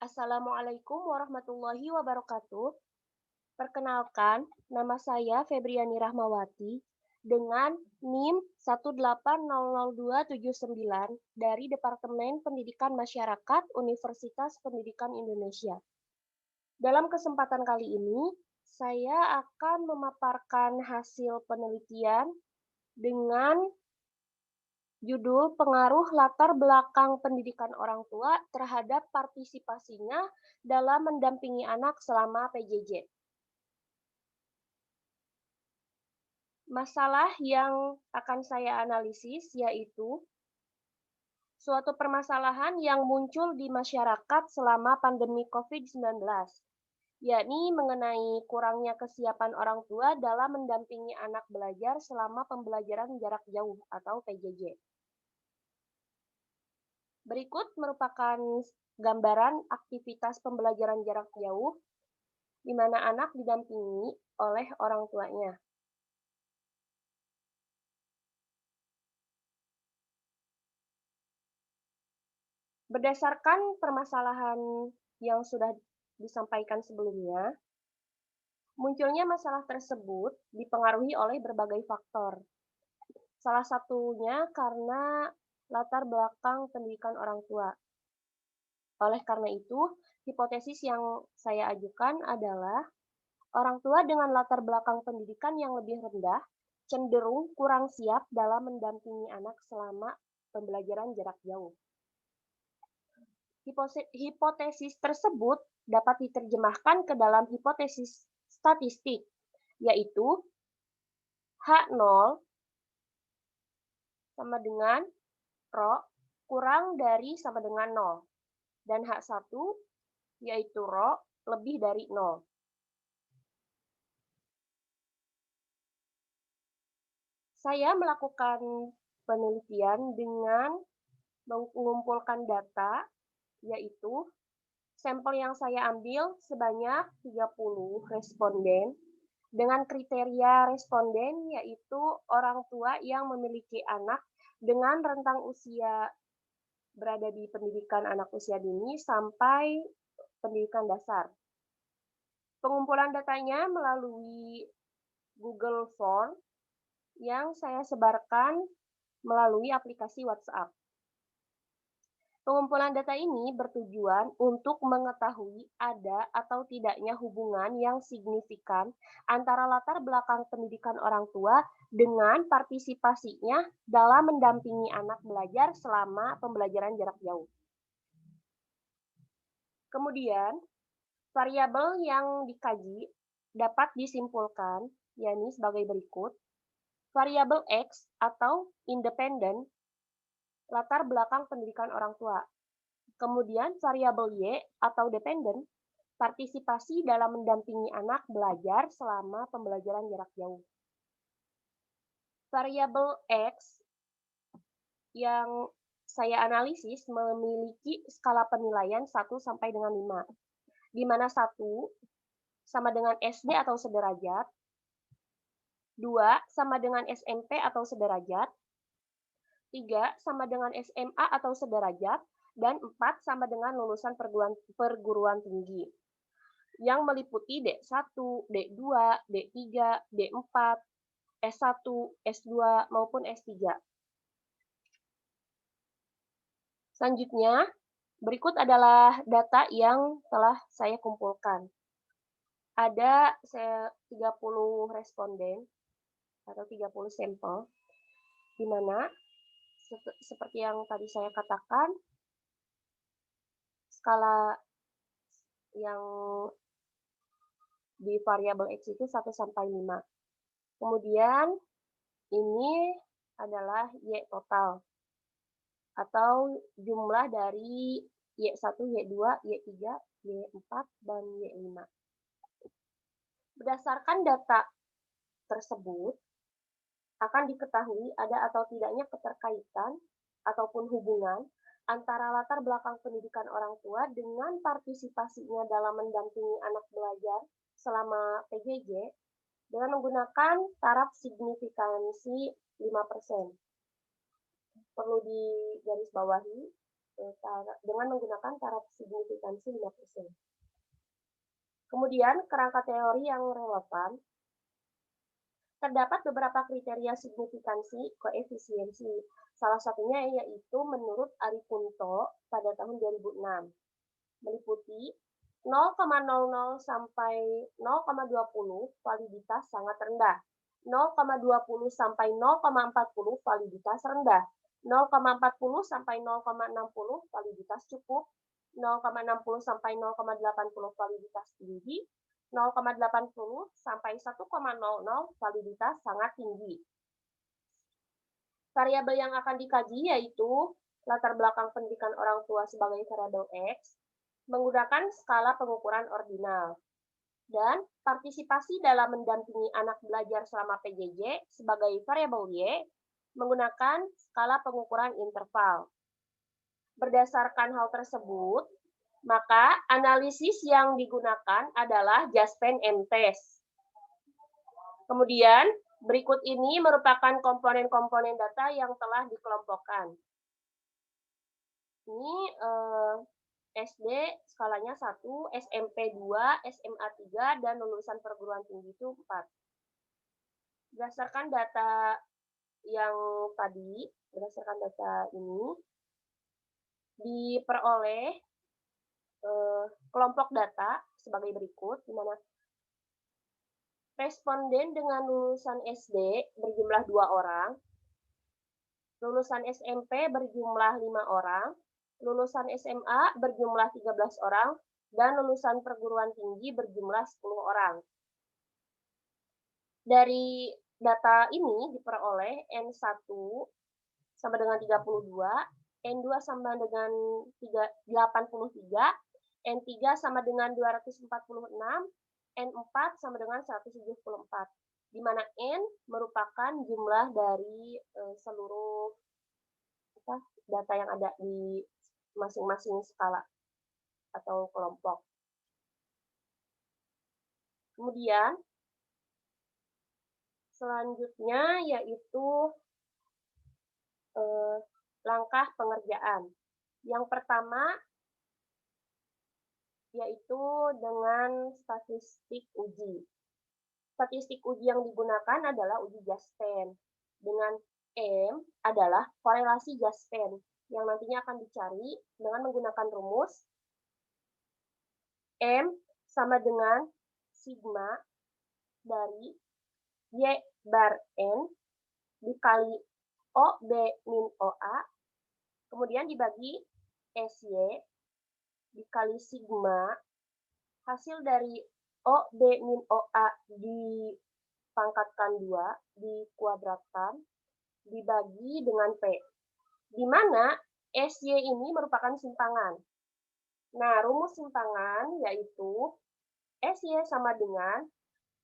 Assalamualaikum warahmatullahi wabarakatuh. Perkenalkan, nama saya Febriani Rahmawati dengan NIM 1800279 dari Departemen Pendidikan Masyarakat Universitas Pendidikan Indonesia. Dalam kesempatan kali ini, saya akan memaparkan hasil penelitian dengan judul Pengaruh Latar Belakang Pendidikan Orang Tua terhadap Partisipasinya dalam Mendampingi Anak Selama PJJ. Masalah yang akan saya analisis yaitu suatu permasalahan yang muncul di masyarakat selama pandemi COVID-19, yakni mengenai kurangnya kesiapan orang tua dalam mendampingi anak belajar selama pembelajaran jarak jauh atau PJJ. Berikut merupakan gambaran aktivitas pembelajaran jarak jauh di mana anak didampingi oleh orang tuanya. Berdasarkan permasalahan yang sudah disampaikan sebelumnya, munculnya masalah tersebut dipengaruhi oleh berbagai faktor. Salah satunya karena latar belakang pendidikan orang tua. Oleh karena itu, hipotesis yang saya ajukan adalah orang tua dengan latar belakang pendidikan yang lebih rendah cenderung kurang siap dalam mendampingi anak selama pembelajaran jarak jauh. Hipotesis tersebut dapat diterjemahkan ke dalam hipotesis statistik, yaitu H0 sama dengan Rho kurang dari sama dengan 0, dan H1 yaitu Rho lebih dari 0. Saya melakukan penelitian dengan mengumpulkan data, yaitu sampel yang saya ambil sebanyak 30 responden dengan kriteria responden yaitu orang tua yang memiliki anak dengan rentang usia berada di pendidikan anak usia dini sampai pendidikan dasar. Pengumpulan datanya melalui Google Form yang saya sebarkan melalui aplikasi WhatsApp. Pengumpulan data ini bertujuan untuk mengetahui ada atau tidaknya hubungan yang signifikan antara latar belakang pendidikan orang tua dengan partisipasinya dalam mendampingi anak belajar selama pembelajaran jarak jauh. Kemudian, variabel yang dikaji dapat disimpulkan, yakni sebagai berikut. Variabel X atau independen, latar belakang pendidikan orang tua. Kemudian variabel Y atau dependen, partisipasi dalam mendampingi anak belajar selama pembelajaran jarak jauh. Variabel X yang saya analisis memiliki skala penilaian 1 sampai dengan 5, di mana 1 sama dengan SD atau sederajat, 2 sama dengan SMP atau sederajat, 3 sama dengan SMA atau sederajat, dan 4 sama dengan lulusan perguruan tinggi yang meliputi D1, D2, D3, D4, S1, S2, maupun S3. Selanjutnya, berikut adalah data yang telah saya kumpulkan. Ada 30 responden atau 30 sampel, di mana seperti yang tadi saya katakan, skala yang di variabel X itu 1 sampai 5. Kemudian ini adalah Y total atau jumlah dari Y1, Y2, Y3, Y4, dan Y5. Berdasarkan data tersebut, akan diketahui ada atau tidaknya keterkaitan ataupun hubungan antara latar belakang pendidikan orang tua dengan partisipasinya dalam mendampingi anak belajar selama PJJ dengan menggunakan taraf signifikansi 5%. Perlu digarisbawahi, dengan menggunakan taraf signifikansi 5%. Kemudian, kerangka teori yang relevan, terdapat beberapa kriteria signifikansi koefisiensi. Salah satunya yaitu menurut Ari Kunto pada tahun 2006, meliputi 0,00 sampai 0,20 validitas sangat rendah, 0,20 sampai 0,40 validitas rendah, 0,40 sampai 0,60 validitas cukup, 0,60 sampai 0,80 validitas tinggi, 0,80 sampai 1,00 validitas sangat tinggi. Variabel yang akan dikaji yaitu latar belakang pendidikan orang tua sebagai variabel X, menggunakan skala pengukuran ordinal, dan partisipasi dalam mendampingi anak belajar selama PJJ sebagai variabel Y, menggunakan skala pengukuran interval. Berdasarkan hal tersebut, maka analisis yang digunakan adalah Jaspen M-Test. Kemudian, berikut ini merupakan komponen-komponen data yang telah dikelompokkan. Ini SD skalanya 1, SMP 2, SMA 3, dan lulusan perguruan tinggi itu 4. Berdasarkan data yang tadi, berdasarkan data ini, diperoleh kelompok data sebagai berikut, di mana responden dengan lulusan SD berjumlah 2 orang, lulusan SMP berjumlah 5 orang, lulusan SMA berjumlah 13 orang, dan lulusan perguruan tinggi berjumlah 10 orang. Dari data ini diperoleh N1 sama dengan 32, N2 sama dengan 83, N3 sama dengan 246, N4 sama dengan 174, di mana N merupakan jumlah dari seluruh data yang ada di masing-masing skala atau kelompok. Kemudian, selanjutnya yaitu langkah pengerjaan. Yang pertama yaitu dengan statistik uji. Statistik uji yang digunakan adalah uji Jaspen. Dengan M adalah korelasi Jaspen yang nantinya akan dicari dengan menggunakan rumus M sama dengan sigma dari Y bar N dikali O B min OA, kemudian dibagi SY dikali sigma, hasil dari O B min OA dipangkatkan 2, dikuadratkan, dibagi dengan P, di mana SY ini merupakan simpangan. Nah, rumus simpangan yaitu SY sama dengan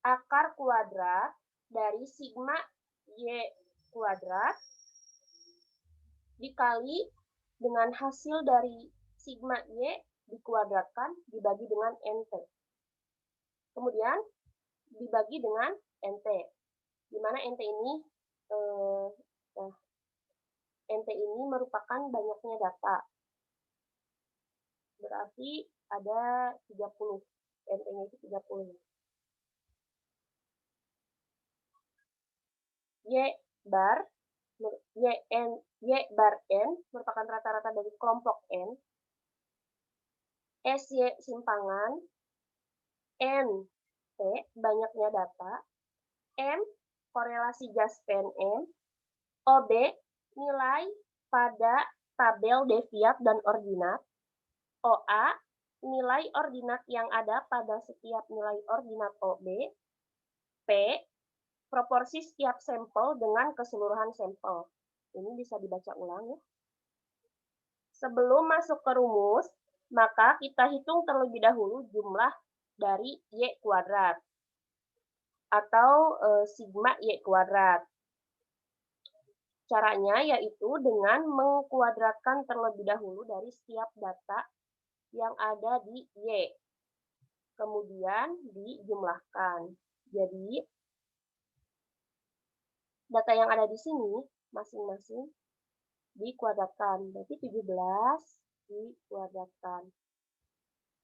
akar kuadrat dari sigma Y kuadrat dikali dengan hasil dari sigma Y dikuadratkan dibagi dengan NT. Kemudian dibagi dengan NT, di mana NT ini merupakan banyaknya data. Berarti ada 30, NT-nya itu 30. Y bar N merupakan rata-rata dari kelompok N, SY simpangan, N T banyaknya data, M korelasi Jaspen M, OB nilai pada tabel deviat dan ordinat, OA nilai ordinat yang ada pada setiap nilai ordinat OB, P proporsi setiap sampel dengan keseluruhan sampel. Ini bisa dibaca ulang ya. Sebelum masuk ke rumus, maka kita hitung terlebih dahulu jumlah dari Y kuadrat atau sigma Y kuadrat. Caranya yaitu dengan mengkuadratkan terlebih dahulu dari setiap data yang ada di Y. Kemudian dijumlahkan. Jadi, data yang ada di sini masing-masing dikuadratkan. Berarti 17 dikuadratkan.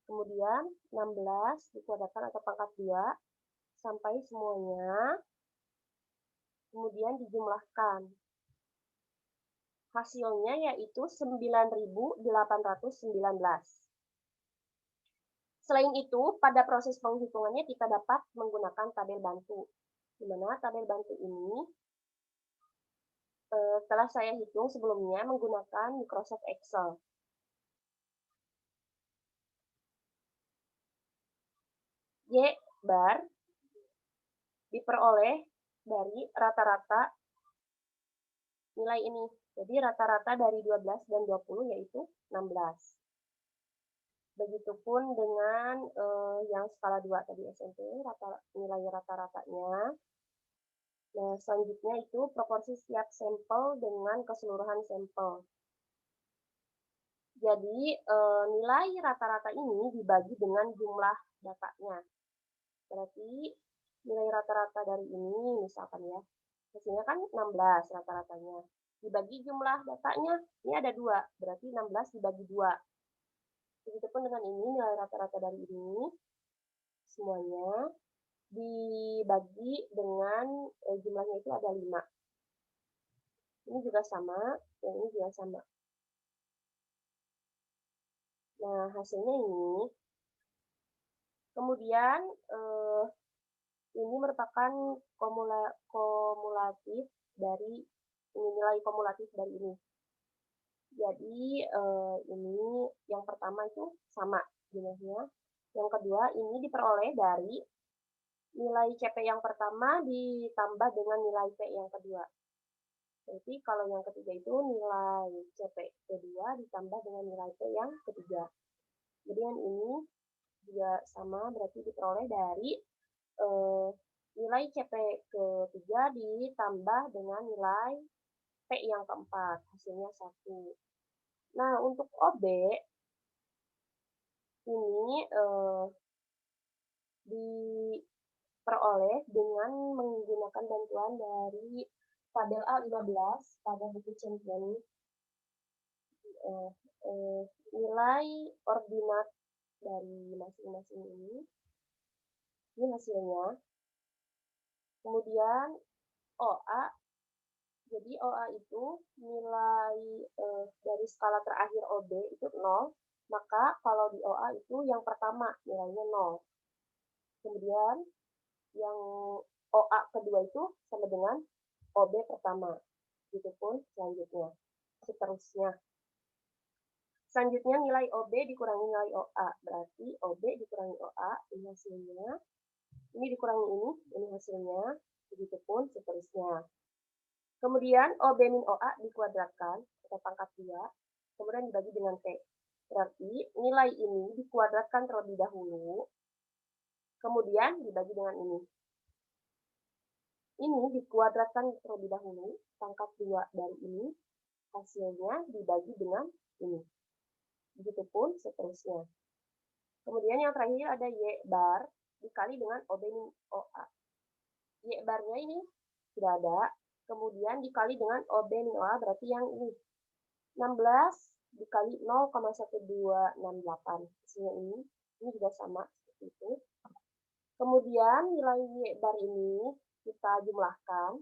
Kemudian 16 dikuadratkan atau pangkat 2 sampai semuanya. Kemudian dijumlahkan. Hasilnya yaitu 9.819. Selain itu, pada proses penghitungannya kita dapat menggunakan tabel bantu. Di mana tabel bantu ini telah saya hitung sebelumnya menggunakan Microsoft Excel. Y bar diperoleh dari rata-rata nilai ini. Jadi rata-rata dari 12 dan 20 yaitu 16. Begitupun dengan yang skala 2 tadi SMP, nilai rata-ratanya. Nah, selanjutnya itu proporsi setiap sampel dengan keseluruhan sampel. Jadi, nilai rata-rata ini dibagi dengan jumlah datanya. Berarti, nilai rata-rata dari ini, misalkan ya, hasilnya kan 16 rata-ratanya. Dibagi jumlah datanya, ini ada 2, berarti 16 dibagi 2. Begitupun dengan ini, nilai rata-rata dari ini, semuanya dibagi dengan jumlahnya itu ada 5. Ini juga sama, dan ini juga sama. Nah, hasilnya ini. Kemudian, ini merupakan kumulatif dari nilai kumulatif dari ini. Jadi, ini yang pertama itu sama jumlahnya. Yang kedua, ini diperoleh dari nilai CP yang pertama ditambah dengan nilai P yang kedua. Berarti kalau yang ketiga itu nilai CP kedua ditambah dengan nilai P yang ketiga. Jadi yang ini juga sama, berarti diperoleh dari nilai CP ketiga ditambah dengan nilai P yang keempat, hasilnya 1. Nah, untuk OB, ini diperoleh dengan menggunakan bantuan dari tabel A15 pada buku champion. Nilai ordinat dari masing-masing ini hasilnya. Kemudian OA, jadi OA itu nilai dari skala terakhir OB itu 0, maka kalau di OA itu yang pertama nilainya 0. Kemudian yang OA kedua itu sama dengan OB pertama. Begitupun selanjutnya, seterusnya. Selanjutnya nilai OB dikurangi nilai OA, berarti OB dikurangi OA, ini hasilnya. Ini dikurangi ini hasilnya, begitupun seterusnya. Kemudian OB min OA dikuadratkan, atau pangkat 2, kemudian dibagi dengan T. Berarti nilai ini dikuadratkan terlebih dahulu, kemudian dibagi dengan ini. Ini dikuadratkan terlebih dahulu, pangkat 2 dari ini, hasilnya dibagi dengan ini. Begitupun seterusnya. Kemudian yang terakhir ada Y bar dikali dengan OB min OA. Y barnya ini tidak ada, kemudian dikali dengan OB min OA berarti yang ini. 16 dikali 0,1268. Hasilnya ini juga sama seperti itu. Kemudian nilai Y bar ini kita jumlahkan.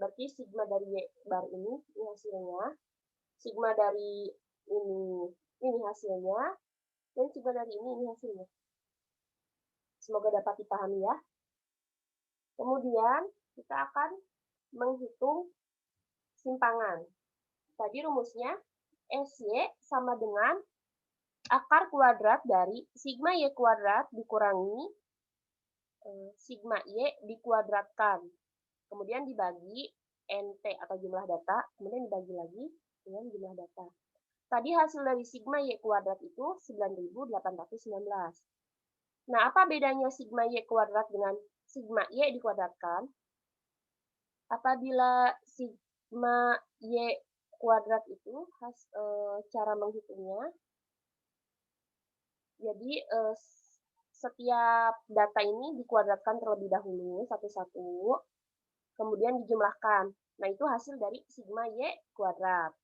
Berarti sigma dari Y bar ini hasilnya. Sigma dari ini hasilnya. Dan sigma dari ini hasilnya. Semoga dapat dipahami ya. Kemudian kita akan menghitung simpangan. Tadi rumusnya SY sama dengan akar kuadrat dari sigma Y kuadrat dikurangi sigma Y dikuadratkan. Kemudian dibagi NT atau jumlah data, kemudian dibagi lagi dengan jumlah data. Tadi hasil dari sigma Y kuadrat itu 9.819. Nah, apa bedanya sigma Y kuadrat dengan sigma Y dikuadratkan? Apabila sigma Y kuadrat itu cara menghitungnya, jadi setiap data ini dikuadratkan terlebih dahulu satu-satu, kemudian dijumlahkan. Nah, itu hasil dari sigma Y kuadrat.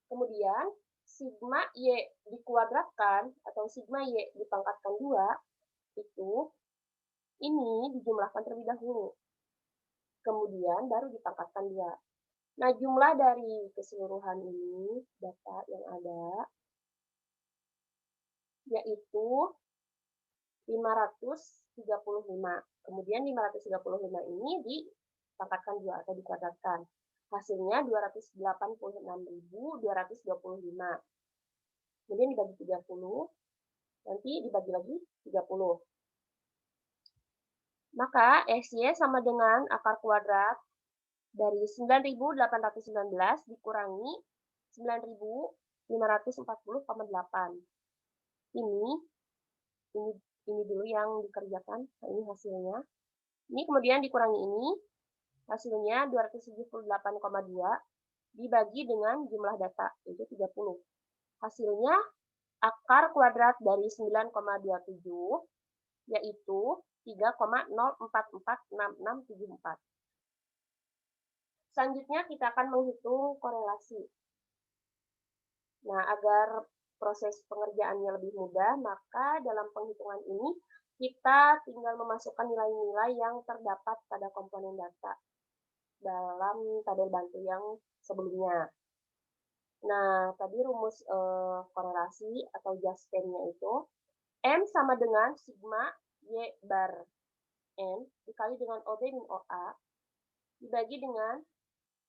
Kemudian sigma Y dikuadratkan atau sigma Y dipangkatkan 2 itu ini dijumlahkan terlebih dahulu. Kemudian baru dipangkatkan 2. Nah, jumlah dari keseluruhan ini, data yang ada, yaitu 535. Kemudian 535 ini dipangkatkan 2 atau dikuadratkan. Hasilnya 286.225. Kemudian dibagi 30, nanti dibagi lagi 30. Maka SY sama dengan akar kuadrat dari 9.819 dikurangi 9.540,8. Ini ini dulu yang dikerjakan, nah ini hasilnya. Ini kemudian dikurangi ini, hasilnya 278,2 dibagi dengan jumlah data, yaitu 30. Hasilnya akar kuadrat dari 9,27, yaitu 3,0446674. Selanjutnya kita akan menghitung korelasi. Nah, agar proses pengerjaannya lebih mudah, maka dalam penghitungan ini kita tinggal memasukkan nilai-nilai yang terdapat pada komponen data dalam tabel bantu yang sebelumnya. Nah, tadi rumus korelasi atau just nya itu M sama dengan sigma Y bar N dikali dengan OB min OA dibagi dengan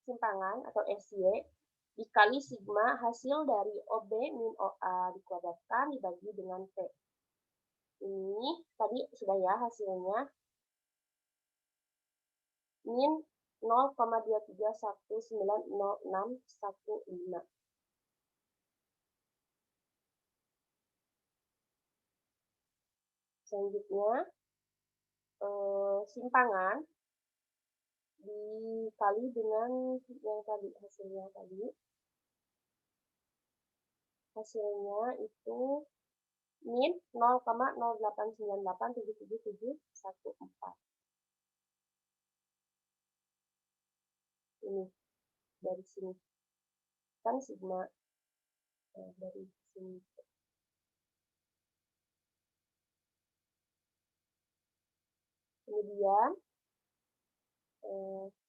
simpangan atau SY dikali sigma hasil dari OB min OA dikuadratkan dibagi dengan P. Ini tadi sudah ya hasilnya. Min 0,23190615. Selanjutnya, simpangan dikali dengan yang tadi, hasilnya itu min 0,0898777714. Ini dari sini kan sigma dari sini. Kemudian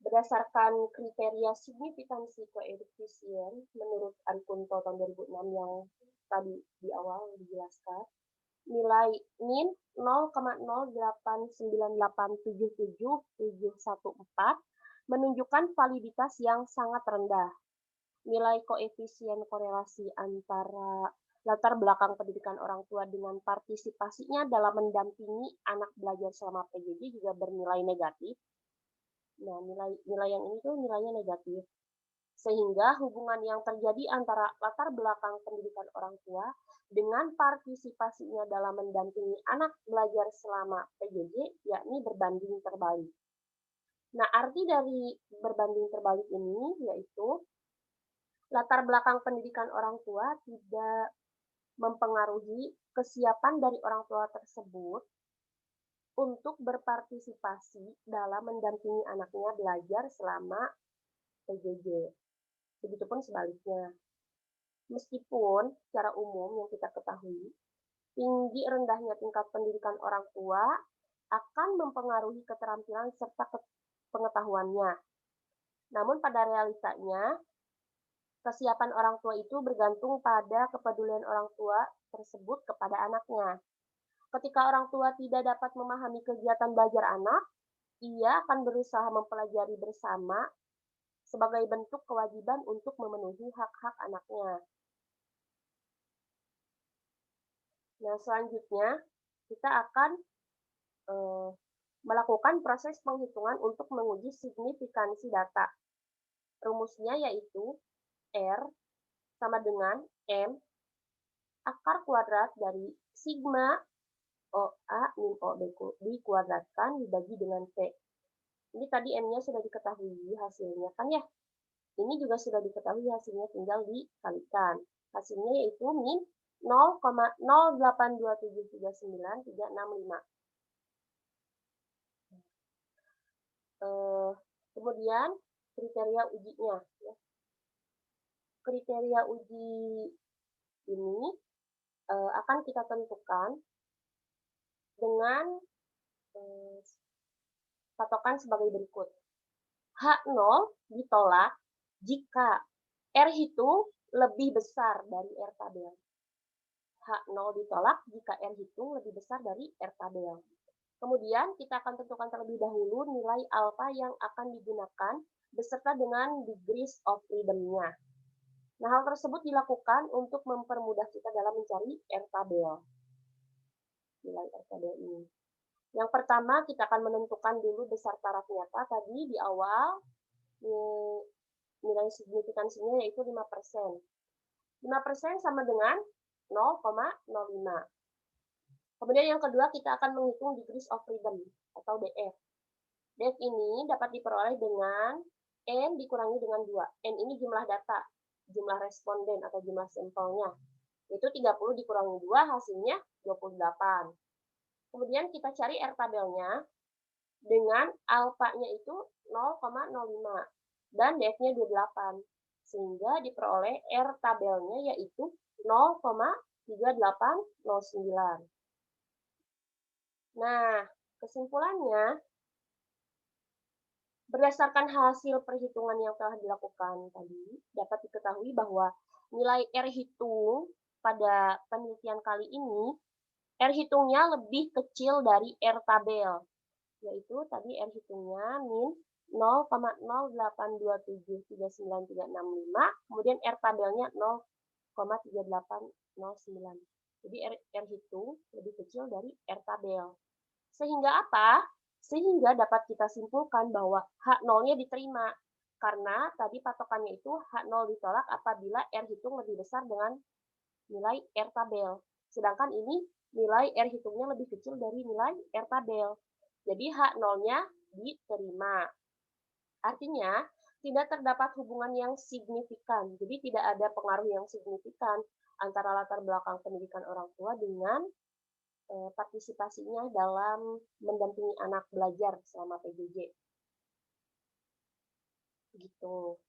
berdasarkan kriteria signifikansi koefisien menurut Ankunto tahun 2006 yang tadi di awal dijelaskan, nilai min 0,089877714 menunjukkan validitas yang sangat rendah. Nilai koefisien korelasi antara latar belakang pendidikan orang tua dengan partisipasinya dalam mendampingi anak belajar selama PJJ juga bernilai negatif. Nah, nilai yang ini tuh nilainya negatif. Sehingga hubungan yang terjadi antara latar belakang pendidikan orang tua dengan partisipasinya dalam mendampingi anak belajar selama PJJ, yakni berbanding terbalik. Nah, arti dari berbanding terbalik ini yaitu latar belakang pendidikan orang tua tidak mempengaruhi kesiapan dari orang tua tersebut untuk berpartisipasi dalam mendampingi anaknya belajar selama PJJ. Begitupun sebaliknya. Meskipun secara umum yang kita ketahui, tinggi rendahnya tingkat pendidikan orang tua akan mempengaruhi keterampilan serta pengetahuannya. Namun pada realitanya, kesiapan orang tua itu bergantung pada kepedulian orang tua tersebut kepada anaknya. Ketika orang tua tidak dapat memahami kegiatan belajar anak, ia akan berusaha mempelajari bersama sebagai bentuk kewajiban untuk memenuhi hak-hak anaknya. Nah, selanjutnya kita akan melakukan proses penghitungan untuk menguji signifikansi data. Rumusnya yaitu R sama dengan M akar kuadrat dari sigma OA min OB dikuadratkan dibagi dengan P. Ini tadi M-nya sudah diketahui hasilnya kan ya. Ini juga sudah diketahui hasilnya, tinggal dikalikan. Hasilnya yaitu min 0,082739365. Kemudian kriteria ujinya. Ya. kriteria uji ini akan kita tentukan dengan patokan sebagai berikut. H0 ditolak jika R hitung lebih besar dari R tabel. H0 ditolak jika R hitung lebih besar dari R tabel. Kemudian kita akan tentukan terlebih dahulu nilai alfa yang akan digunakan beserta dengan degrees of freedom-nya. Nah, hal tersebut dilakukan untuk mempermudah kita dalam mencari R tabel. Nilai R tabel ini. Yang pertama, kita akan menentukan dulu besar taraf nyata tadi di awal. Nilai signifikansinya yaitu 5%. 5% sama dengan 0,05. Kemudian yang kedua, kita akan menghitung degrees of freedom atau DF. DF ini dapat diperoleh dengan N dikurangi dengan 2. N ini jumlah data, jumlah responden atau jumlah sampelnya. Itu 30 dikurangi 2, hasilnya 28. Kemudian kita cari R tabelnya dengan alfanya itu 0,05 dan DF-nya 28. Sehingga diperoleh R tabelnya yaitu 0,3809. Nah, kesimpulannya, berdasarkan hasil perhitungan yang telah dilakukan tadi, dapat diketahui bahwa nilai R hitung pada penelitian kali ini, R hitungnya lebih kecil dari R tabel, yaitu tadi R hitungnya min 0,082739365, kemudian R tabelnya 0,3809. Jadi R hitung lebih kecil dari R tabel. Sehingga apa? Sehingga dapat kita simpulkan bahwa H0-nya diterima. Karena tadi patokannya itu H0 ditolak apabila R hitung lebih besar dengan nilai R tabel. Sedangkan ini nilai R hitungnya lebih kecil dari nilai R tabel. Jadi H0-nya diterima. Artinya, tidak terdapat hubungan yang signifikan. Jadi tidak ada pengaruh yang signifikan antara latar belakang pendidikan orang tua dengan partisipasinya dalam mendampingi anak belajar selama PJJ. Gitu.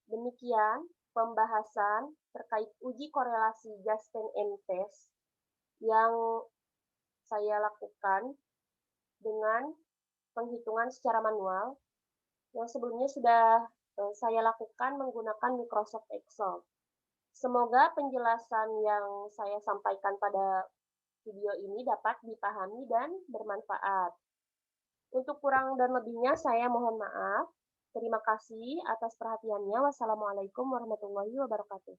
Demikian pembahasan terkait uji korelasi Gasten M-Test yang saya lakukan dengan penghitungan secara manual yang sebelumnya sudah saya lakukan menggunakan Microsoft Excel. Semoga penjelasan yang saya sampaikan pada video ini dapat dipahami dan bermanfaat. Untuk kurang dan lebihnya saya mohon maaf. Terima kasih atas perhatiannya. Wassalamualaikum warahmatullahi wabarakatuh.